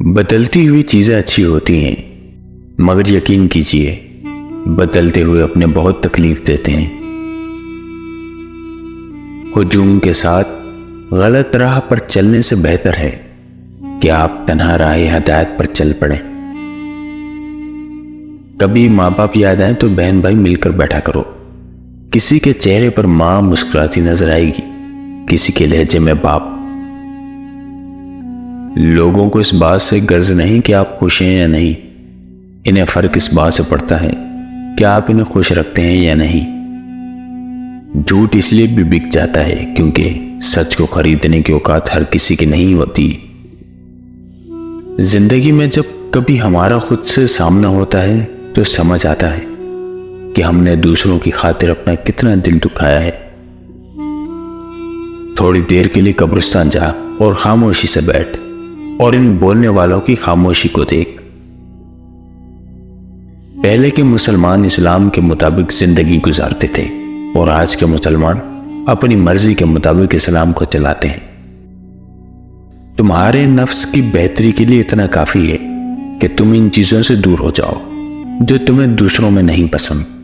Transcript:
بدلتی ہوئی چیزیں اچھی ہوتی ہیں، مگر یقین کیجئے بدلتے ہوئے اپنے بہت تکلیف دیتے ہیں۔ ہجوم کے ساتھ غلط راہ پر چلنے سے بہتر ہے کہ آپ تنہا راہ ہدایت پر چل پڑیں۔ کبھی ماں باپ یاد آئیں تو بہن بھائی مل کر بیٹھا کرو۔ کسی کے چہرے پر ماں مسکراتی نظر آئے گی، کسی کے لہجے میں باپ۔ لوگوں کو اس بات سے غرض نہیں کہ آپ خوش ہیں یا نہیں، انہیں فرق اس بات سے پڑتا ہے کہ آپ انہیں خوش رکھتے ہیں یا نہیں۔ جھوٹ اس لیے بھی بک جاتا ہے کیونکہ سچ کو خریدنے کی اوقات ہر کسی کی نہیں ہوتی۔ زندگی میں جب کبھی ہمارا خود سے سامنا ہوتا ہے تو سمجھ آتا ہے کہ ہم نے دوسروں کی خاطر اپنا کتنا دل دکھایا ہے۔ تھوڑی دیر کے لیے قبرستان جا اور خاموشی سے بیٹھ اور ان بولنے والوں کی خاموشی کو دیکھ۔ پہلے کے مسلمان اسلام کے مطابق زندگی گزارتے تھے اور آج کے مسلمان اپنی مرضی کے مطابق اسلام کو چلاتے ہیں۔ تمہارے نفس کی بہتری کے لیے اتنا کافی ہے کہ تم ان چیزوں سے دور ہو جاؤ جو تمہیں دوسروں میں نہیں پسند۔